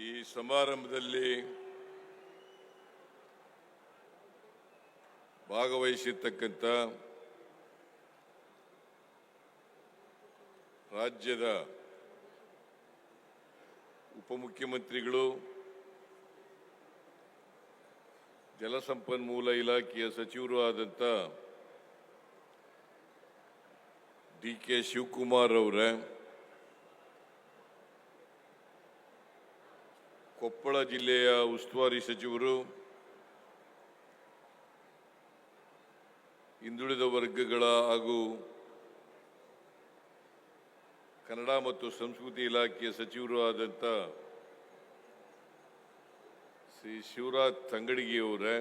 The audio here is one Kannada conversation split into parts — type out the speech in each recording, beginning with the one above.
ಈ ಸಮಾರಂಭದಲ್ಲಿ ಭಾಗವಹಿಸಿರ್ತಕ್ಕಂಥ ರಾಜ್ಯದ ಉಪಮುಖ್ಯಮಂತ್ರಿಗಳು, ಜಲಸಂಪನ್ಮೂಲ ಇಲಾಖೆಯ ಸಚಿವರು ಆದಂಥ ಡಿ.ಕೆ. ಶಿವಕುಮಾರ್ ಅವರೇ, ಕೊಪ್ಪಳ ಜಿಲ್ಲೆಯ ಉಸ್ತುವಾರಿ ಸಚಿವರು, ಹಿಂದುಳಿದ ವರ್ಗಗಳ ಹಾಗೂ ಕನ್ನಡ ಮತ್ತು ಸಂಸ್ಕೃತಿ ಇಲಾಖೆಯ ಸಚಿವರು ಆದಂಥ ಶ್ರೀ ಶಿವರಾಜ್ ತಂಗಡಗಿಯವರೇ,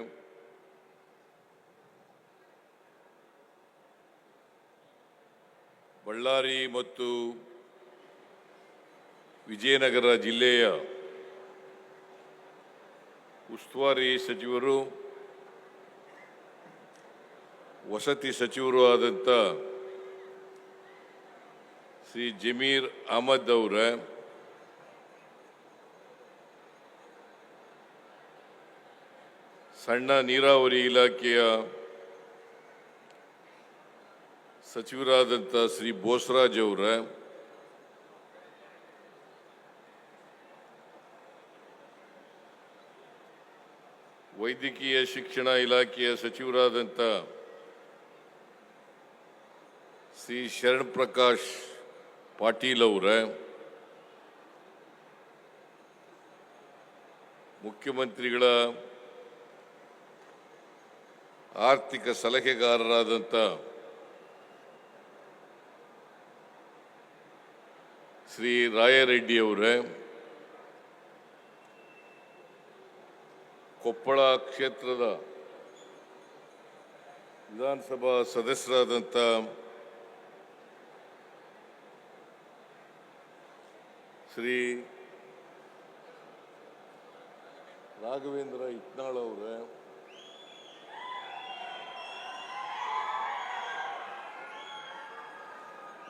ಬಳ್ಳಾರಿ ಮತ್ತು ವಿಜಯನಗರ ಜಿಲ್ಲೆಯ ಉಸ್ತುವಾರಿ ಸಚಿವರು, ವಸತಿ ಸಚಿವರು ಆದಂಥ ಶ್ರೀ ಜಮೀರ್ ಅಹಮದ್ ಅವರೇ, ಸಣ್ಣ ನೀರಾವರಿ ಇಲಾಖೆಯ ಸಚಿವರಾದಂಥ ಶ್ರೀ ಬೋಸರಾಜ್ ಅವರೇ, ವೈದ್ಯಕೀಯ ಶಿಕ್ಷಣ ಇಲಾಖೆಯ ಸಚಿವರಾದಂಥ ಶ್ರೀ ಶರಣ್ ಪ್ರಕಾಶ್ ಪಾಟೀಲ್ ಅವರೇ, ಮುಖ್ಯಮಂತ್ರಿಗಳ ಆರ್ಥಿಕ ಸಲಹೆಗಾರರಾದಂಥ ಶ್ರೀ ರಾಯರೆಡ್ಡಿ ಅವರೇ, ಕೊಪ್ಪಳ ಕ್ಷೇತ್ರದ ವಿಧಾನಸಭಾ ಸದಸ್ಯರಾದಂಥ ಶ್ರೀ ರಾಘವೇಂದ್ರ ಇಟ್ನಾಳ್ ಅವರೇ,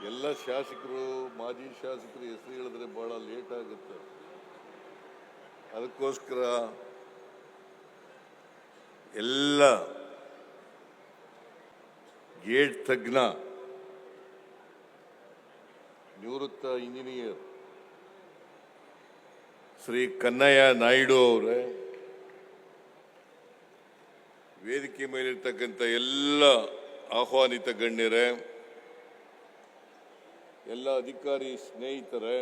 ಎಲ್ಲ ಶಾಸಕರು, ಮಾಜಿ ಶಾಸಕರು ಹೆಸರು ಹೇಳಿದ್ರೆ ಬಹಳ ಲೇಟ್ ಆಗುತ್ತೆ. ಅದಕ್ಕೋಸ್ಕರ ಎಲ್ಲ ಗೇಟ್ ತಜ್ಞ, ನಿವೃತ್ತ ಇಂಜಿನಿಯರ್ ಶ್ರೀ ಕನ್ನಯ್ಯ ನಾಯ್ಡು ಅವರೇ, ವೇದಿಕೆ ಮೇಲಿರ್ತಕ್ಕಂಥ ಎಲ್ಲ ಆಹ್ವಾನಿತ ಗಣ್ಯರೇ, ಎಲ್ಲ ಅಧಿಕಾರಿ ಸ್ನೇಹಿತರೇ,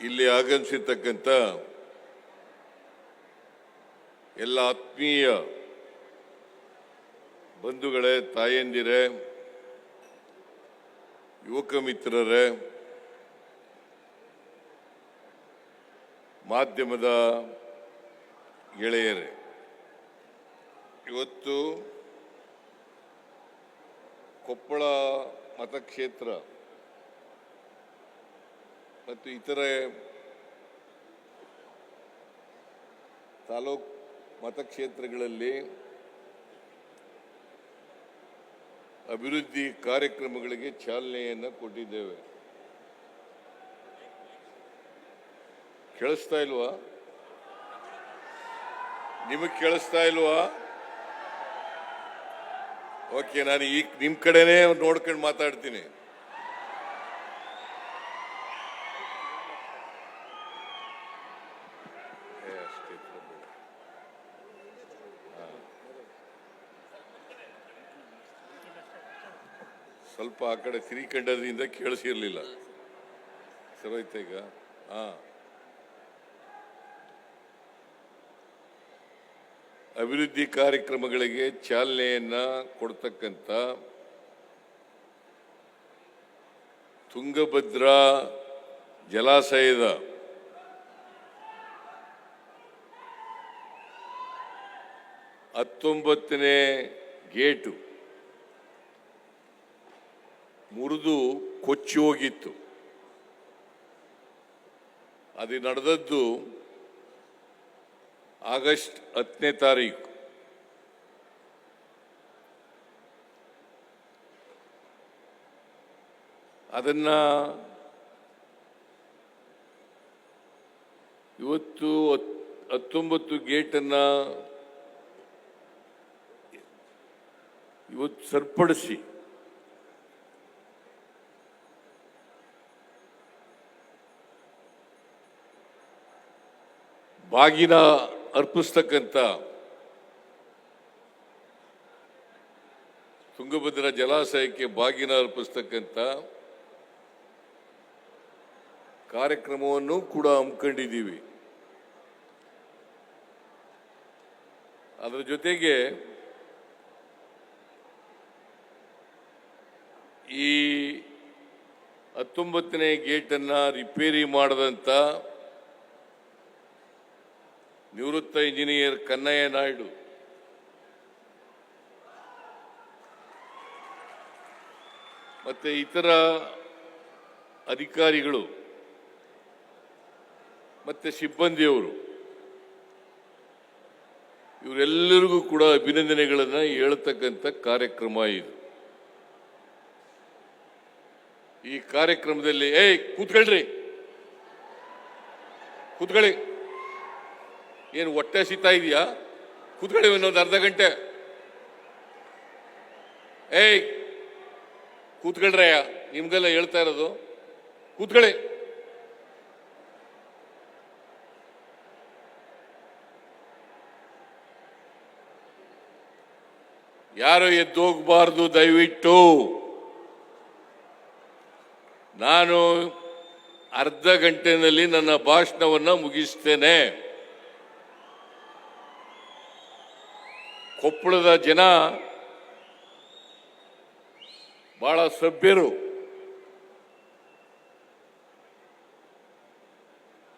ಇಲ್ಲಿ ಆಗಮಿಸಿರ್ತಕ್ಕಂಥ ಎಲ್ಲ ಆತ್ಮೀಯ ಬಂಧುಗಳೇ, ತಾಯಂದಿರೇ, ಯುವಕ ಮಿತ್ರರೇ, ಮಾಧ್ಯಮದ ಗೆಳೆಯರೇ, ಇವತ್ತು ಕೊಪ್ಪಳ ಮತಕ್ಷೇತ್ರ ಮತ್ತು ಇತರೆ ತಾಲೂಕು ಮತಕ್ಷೇತ್ರಗಳಲ್ಲಿ ಅಭಿವೃದ್ಧಿ ಕಾರ್ಯಕ್ರಮಗಳಿಗೆ ಚಾಲನೆಯನ್ನು ಕೊಟ್ಟಿದ್ದೇವೆ. ಕೇಳಿಸ್ತಾ ಇಲ್ವಾ? ನಿಮಗೆ ಕೇಳಿಸ್ತಾ ಇಲ್ವಾ? ಓಕೆ, ನಾನು ಈಗ ನಿಮ್ಮ ಕಡೆನೇ ನೋಡ್ಕೊಂಡು ಮಾತಾಡ್ತೀನಿ. ಸ್ವಲ್ಪ ಆ ಕಡೆ ತಿರಿಕಂಡದ್ರಿಂದ ಕೇಳಿಸಿರ್ಲಿಲ್ಲ. ಸರೋಯ್ತ ಈಗ? ಅಭಿವೃದ್ಧಿ ಕಾರ್ಯಕ್ರಮಗಳಿಗೆ ಚಾಲನೆಯನ್ನ ಕೊಡ್ತಕ್ಕಂಥ ತುಂಗಭದ್ರಾ ಜಲಾಶಯದ ಹತ್ತೊಂಬತ್ತನೇ ಗೇಟು ಮುರಿದು ಕೊಚ್ಚಿ ಹೋಗಿತ್ತು. ಅದು ನಡೆದದ್ದು ಆಗಸ್ಟ್ 10ನೇ ತಾರೀಕು. ಅದನ್ನ ಇವತ್ತು 19 ಗೇಟನ್ನು ಇವತ್ತು ಸರಿಪಡಿಸಿ ಬಾಗಿನ ಅರ್ಪಿಸ್ತಕ್ಕಂಥ ತುಂಗಭದ್ರಾ ಜಲಾಶಯಕ್ಕೆ ಬಾಗಿನ ಅರ್ಪಿಸ್ತಕ್ಕಂಥ ಕಾರ್ಯಕ್ರಮವನ್ನು ಕೂಡ ಹಮ್ಮಿಕೊಂಡಿದ್ದೀವಿ. ಅದರ ಜೊತೆಗೆ ಈ 19ನೇ ಗೇಟನ್ನು ರಿಪೇರಿ ಮಾಡದಂಥ ನಿವೃತ್ತ ಇಂಜಿನಿಯರ್ ಕನ್ನಯ್ಯ ನಾಯ್ಡು ಮತ್ತೆ ಇತರ ಅಧಿಕಾರಿಗಳು ಮತ್ತೆ ಸಿಬ್ಬಂದಿಯವರು ಇವರೆಲ್ಲರಿಗೂ ಕೂಡ ಅಭಿನಂದನೆಗಳನ್ನು ಹೇಳ್ತಕ್ಕಂಥ ಕಾರ್ಯಕ್ರಮ ಇದು. ಈ ಕಾರ್ಯಕ್ರಮದಲ್ಲಿ ಕೂತ್ಕೊಳ್ರಿ, ಕೂತ್ಕೊಳ್ಳಿ. ಏನು ಹೊಟ್ಟೆ ಸಿಗ್ತಾ ಇದೆಯಾ? ಕೂತ್ಕೊಳ್ಳಿ ಇನ್ನೊಂದು ಅರ್ಧ ಗಂಟೆ. ಕೂತ್ಕೊಳ್ರಯ್ಯ, ನಿಮ್ಗೆಲ್ಲ ಹೇಳ್ತಾ ಇರೋದು ಕೂತ್ಕೊಳ್ಳಿ. ಯಾರು ಎದ್ದೋಗಬಾರ್ದು ದಯವಿಟ್ಟು. ನಾನು ಅರ್ಧ ಗಂಟೆಯಲ್ಲಿ ನನ್ನ ಭಾಷಣವನ್ನು ಮುಗಿಸ್ತೇನೆ. ಕೊಪ್ಪಳದ ಜನ ಬಹಳ ಸಭ್ಯರು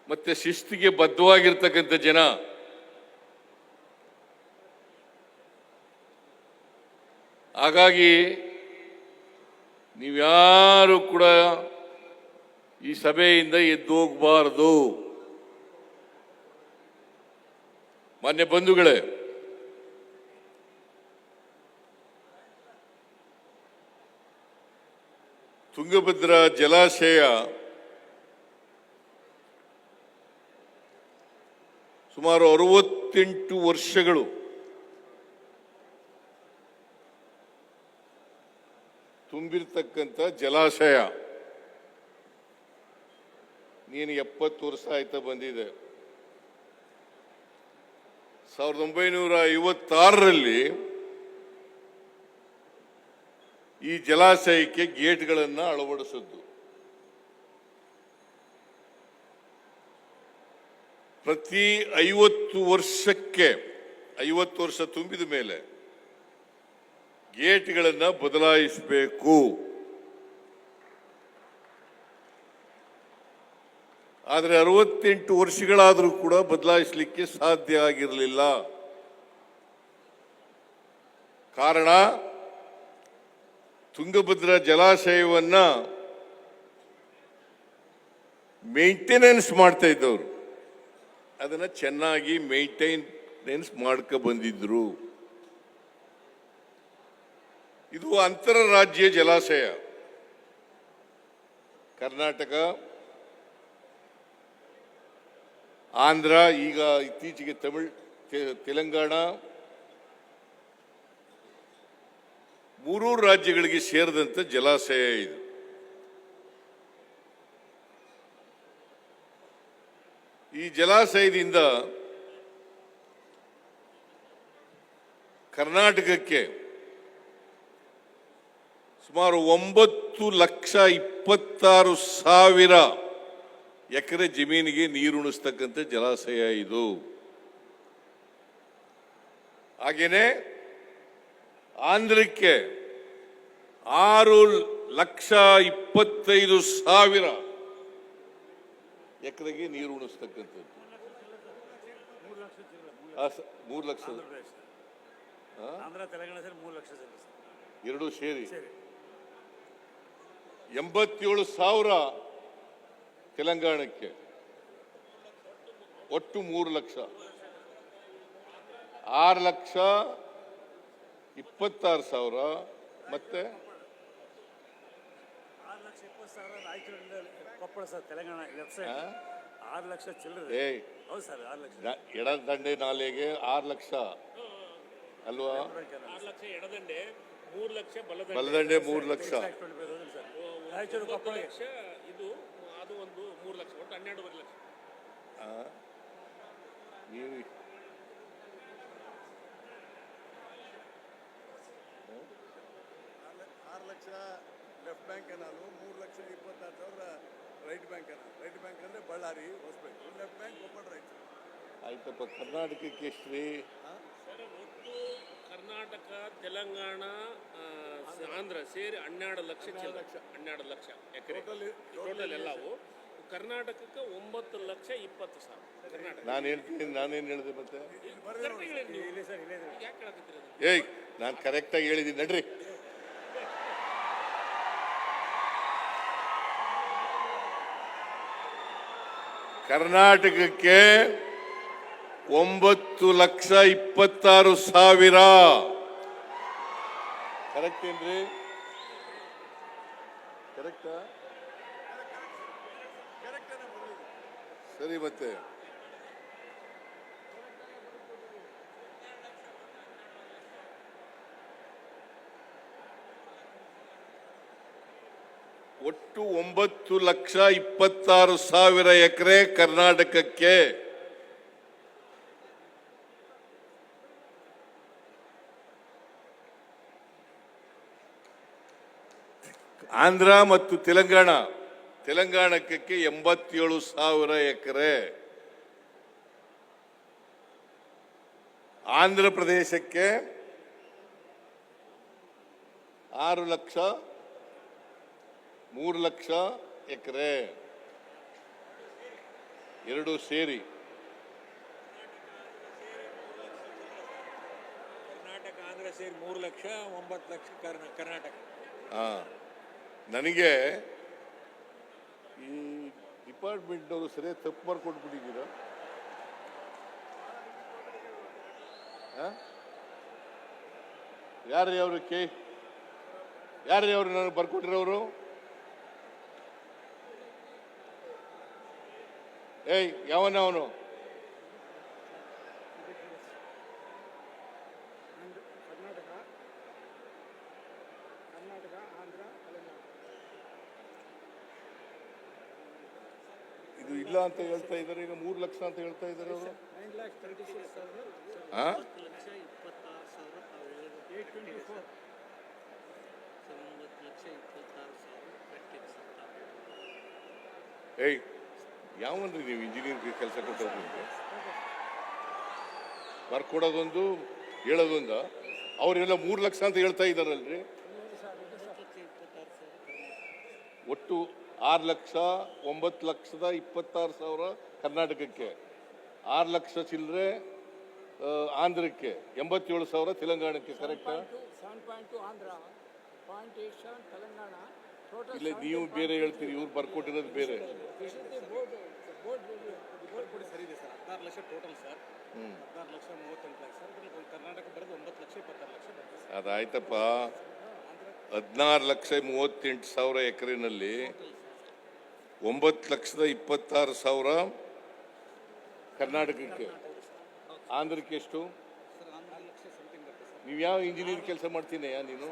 ಮತ್ತೆ ಶಿಸ್ತಿಗೆ ಬದ್ಧವಾಗಿರ್ತಕ್ಕಂಥ ಜನ. ಹಾಗಾಗಿ ನೀವ್ಯಾರು ಕೂಡ ಈ ಸಭೆಯಿಂದ ಎದ್ದು ಹೋಗಬಾರದು. ಮಾನ್ಯ ಬಂಧುಗಳೇ, ತುಂಗಭದ್ರಾ ಜಲಾಶಯ ಸುಮಾರು 68 ವರ್ಷಗಳು ತುಂಬಿರ್ತಕ್ಕಂಥ ಜಲಾಶಯ. ನೀನು 70 ವರ್ಷ ಆಯ್ತಾ ಬಂದಿದೆ. 1956ರಲ್ಲಿ ಈ ಜಲಾಶಯಕ್ಕೆ ಗೇಟ್ಗಳನ್ನು ಅಳವಡಿಸಿದ್ದು. ಪ್ರತಿ 50 ವರ್ಷಕ್ಕೆ 50 ವರ್ಷ ತುಂಬಿದ ಮೇಲೆ ಗೇಟ್ಗಳನ್ನು ಬದಲಾಯಿಸಬೇಕು. ಆದರೆ 68 ವರ್ಷಗಳಾದರೂ ಕೂಡ ಬದಲಾಯಿಸಲಿಕ್ಕೆ ಸಾಧ್ಯ ಆಗಿರಲಿಲ್ಲ. ಕಾರಣ, ತುಂಗಭದ್ರಾ ಜಲಾಶಯವನ್ನ ಮೇಂಟೆನೆನ್ಸ್ ಮಾಡ್ತಾ ಇದ್ದವರು ಅದನ್ನ ಚೆನ್ನಾಗಿ ಮೇಂಟೆನೆನ್ಸ್ ಮಾಡ್ಕ ಬಂದಿದ್ರು. ಇದು ಅಂತರರಾಜ್ಯ ಜಲಾಶಯ. ಕರ್ನಾಟಕ, ಆಂಧ್ರ, ಈಗ ಇತ್ತೀಚೆಗೆ ತೆಲಂಗಾಣ, 3 ರಾಜ್ಯಗಳಿಗೆ ಸೇರಿದಂತ ಜಲಾಶಯ ಇದು. ಈ ಜಲಾಶಯದಿಂದ ಕರ್ನಾಟಕಕ್ಕೆ ಸುಮಾರು 9,26,000 ಎಕರೆ ಜಮೀನಿಗೆ ನೀರುಣಿಸ್ತಕ್ಕಂಥ ಜಲಾಶಯ ಇದು. ಹಾಗೇನೆ ಆಂಧ್ರಕ್ಕೆ 6,25,000 ಎಕರೆಗೆ ನೀರು ಉಣಿಸ್ತಕ್ಕಂಥದ್ದು. 3 ಲಕ್ಷ, ಎರಡೂ ಸೇರಿ 87,000 ತೆಲಂಗಾಣಕ್ಕೆ, ಒಟ್ಟು 3 ಲಕ್ಷ. 6,26,000 ಮತ್ತೆ 6,20,000 Koppal sir, Telangana left side 6 lakh ಚಿಲ್ಲರೆ. ಏಯ್ ಹೌದು ಸರ್, 6 ಲಕ್ಷ. ಎಡದಂಡೆ ನಾಲೆಗೆ 6 ಲಕ್ಷ ಅಲ್ವಾ? 6 ಲಕ್ಷ ಎಡದಂಡೆ, 3 ಲಕ್ಷ ಬಲದಂಡೆ 3 ಲಕ್ಷ. ರಾಯಚೂರು 9 ಕೊಪ್ಪಳ ಲಕ್ಷ ಇದು, ಅದು ಒಂದು 3 ಲಕ್ಷ, ಒಟ್ಟು 12.5 ಲಕ್ಷ. ನೀವು 6 ಲಕ್ಷ ಲೆಫ್ಟ್ ಬ್ಯಾಂಕ್ ನಾನು 3,26,000 ರೈಟ್ ಬ್ಯಾಂಕ್ ರೈಟ್ ಬ್ಯಾಂಕ್ ಅಂದರೆ Ballari Hosapete, left bank open right. ಆಯ್ತಪ್ಪ. ಕರ್ನಾಟಕಕ್ಕೆ ಎಷ್ಟು ರೀ? ಸರ್ ಒಟ್ಟು ಕರ್ನಾಟಕ, ತೆಲಂಗಾಣ, ಆಂಧ್ರ ಸೇರಿ 12 ಲಕ್ಷ ಚಿಲ್ಲರೆ. 12 ಲಕ್ಷ ಎಕರೆ ಟೋಟಲ್ ಎಲ್ಲವು. ಕರ್ನಾಟಕಕ್ಕೆ 9,20,000 ಕರ್ನಾಟಕ. ನಾನೇನು ಹೇಳಿದೆ ಮತ್ತೆ? ಕರೆಕ್ಟಾಗಿ ಹೇಳಿದ್ರಿ ನೀವು. ಇಲ್ಲ ಸರ್, ಇಲ್ಲೇ ಯಾಕೆ ಹೇಳಕತ್ತೀರಿ ಅದನ್ನ? ಏಯ್ ನಾನು ಕರೆಕ್ಟಾಗಿ ಹೇಳಿದ್ದೀನಿ ನಡ್ರಿ. ಕರ್ನಾಟಕಕ್ಕೆ 9,26,000. ಕರೆಕ್ಟ್ ಏನ್ರಿ? ಕರೆಕ್ಟಾ? ಸರಿ ಮತ್ತೆ ಒಟ್ಟು 9,26,000 ಎಕರೆ ಕರ್ನಾಟಕಕ್ಕೆ. ಆಂಧ್ರ ಮತ್ತು ತೆಲಂಗಾಣಕ್ಕೆ 87,000 ಎಕರೆ. ಆಂಧ್ರ ಪ್ರದೇಶಕ್ಕೆ 6 ಲಕ್ಷ 3 ಲಕ್ಷ ಎಕರೆ, ಎರಡು ಸೇರಿ. ಕರ್ನಾಟಕ ಆಂಧ್ರ ಸೇರಿ 3 ಲಕ್ಷ 9 ಲಕ್ಷ ಕರ್ನಾಟಕ. ನನಗೆ ಈ ಡಿಪಾರ್ಟ್ಮೆಂಟ್ನವರು ಸರಿಯಾಗಿ ತಪ್ಪು ಮಾಡ್ಕೊಟ್ಬಿಟ್ಟಿದ್ದೀರಾ? ಯಾರ್ರೀ ಅವರು ಯಾರ್ರೀ ಅವರು ನನಗೆ ಬರ್ಕೊಟ್ಟಿರೋರು? ಏಯ್ ಯಾವನ ಅವನು? ಇದು ಇಲ್ಲ ಅಂತ ಹೇಳ್ತಾ ಇದ್ದಾರೆ. ಈಗ 3 ಲಕ್ಷ ಅಂತ ಹೇಳ್ತಾ ಇದ್ದಾರೆ ಅವರು. 9,26,000. ಏಯ್ ಯಾವನ್ರಿ ನೀವು ಇಂಜಿನಿಯರ್ಗೆ ಕೆಲಸ ಕೊಟ್ಟವ್ರು? ನಿಮಗೆ ಬರ್ಕೊಡೋದೊಂದು ಹೇಳೋದೊಂದ. ಅವರೆಲ್ಲ 3 ಲಕ್ಷ ಅಂತ ಹೇಳ್ತಾ ಇದ್ದಾರಲ್ರಿ. ಒಟ್ಟು 6 ಲಕ್ಷ 9,26,000 ಕರ್ನಾಟಕಕ್ಕೆ, 6 ಲಕ್ಷ ಚಿಲ್ಲರೆ ಆಂಧ್ರಕ್ಕೆ, 87,000 ತೆಲಂಗಾಣಕ್ಕೆ. ಕರೆಕ್ಟಾ? 7.2 ಆಂಧ್ರ, 0.87 ತೆಲಂಗಾಣ. ಇಲ್ಲ ನೀವು ಬೇರೆ ಹೇಳ್ತೀರಿ, ಇವ್ರು ಬರ್ಕೊಟ್ಟಿರೋದು ಬೇರೆ. ಸರಿ ಇದೆ sir. 16 lakh total sir. 16 lakh 38 lakh sir. Karnataka ಬರೋದು 9 ಲಕ್ಷ 26 ಲಕ್ಷ ಬರ್ತದೆ ಸರ್. ಅದಾಯ್ತಪ್ಪ. 16,38,000 ಎಕರೆನಲ್ಲಿ 9,26,000 ಕರ್ನಾಟಕಕ್ಕೆ. ಆಂಧ್ರಕ್ಕೆ ಎಷ್ಟು? ಸರ್ 16 ಲಕ್ಷ ಸಮಥಿಂಗ್ ಬರ್ತದೆ ಸರ್. ನೀವು ಯಾವ ಇಂಜಿನಿಯರ್ ಕೆಲಸ ಮಾಡ್ತೀನಿ ನೀನು?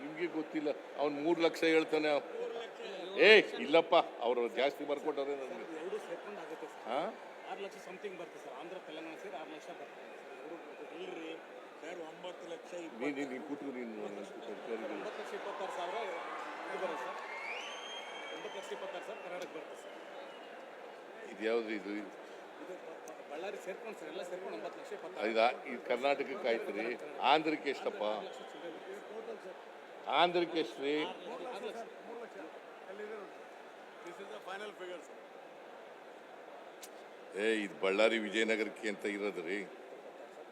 ನಿಮ್ಗೆ ಗೊತ್ತಿಲ್ಲ. ಅವ್ನು 3 ಲಕ್ಷ ಹೇಳ್ತಾನೆ. ಇಲ್ಲಪ್ಪ, ಅವರು ಜಾಸ್ತಿ ಬರ್ಕೊಟ್ಟವ್ರೆ ನನಗೆ. ಎರಡು ಸೇರ್ಕೊಂಡು ಆಗುತ್ತೆ ಸರ್. 6 ಲಕ್ಷ ಸಮಥಿಂಗ್ ಬರ್ತದೆ ಸರ್. ಆಂಧ್ರ ತೆಲಂಗಾಣ ಸೇರಿ 6 ಲಕ್ಷ ಬರ್ತದೆ. ಇಲ್ರಿ ಸರ್, 9 ಲಕ್ಷ ನೀನು ಕೂತ್ರು. ನೀನು 9 ಲಕ್ಷ 26,000 ಇದು ಬರುತ್ತೆ ಸರ್. 9 ಲಕ್ಷ 26,000 ಕರ್ನಾಟಕ ಬರ್ತದೆ ಸರ್. ಇದು ಯಾವ್ದು? ಇದು ಬಳ್ಳಾರಿ ಸೇರ್ಕೊಂಡು ಸರ್, ಎಲ್ಲ ಸೇರ್ಕೊಂಡು 9 ಲಕ್ಷ 26,000. ಇದು ಕರ್ನಾಟಕಕ್ಕೆ ಆಯ್ತು ರೀ. ಆಂಧ್ರಕ್ಕೆ ಎಷ್ಟಪ್ಪ? ಆಂಧ್ರಕ್ಕೆ ಎಷ್ಟು ರೀ? 6 lakh. This is the final figure sir. ಇದು ಬಳ್ಳಾರಿ ವಿಜಯನಗರಕ್ಕೆ ಅಂತ ಇರೋದು ರೀ.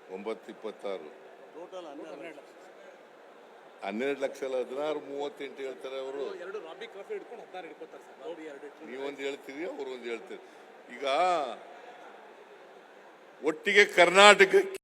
9,26 ಟೋಟಲ್ 12 ಲಕ್ಷ ಅಲ್ಲ, 16,38 ಹೇಳ್ತಾರೆ ಅವರು. ಎರಡು ರಾಬಿ ಕಾಫಿ ಹಿಡ್ಕೊಂಡು 16 ಹಿಡ್ಕೊತಾರೆ ಸರ್. ನೋಡಿ, ಎರಡು ನೀವೊಂದು ಹೇಳ್ತೀರಿ, ಅವ್ರು ಒಂದು ಹೇಳ್ತೀರಿ. ಈಗ ಒಟ್ಟಿಗೆ ಕರ್ನಾಟಕಕ್ಕೆ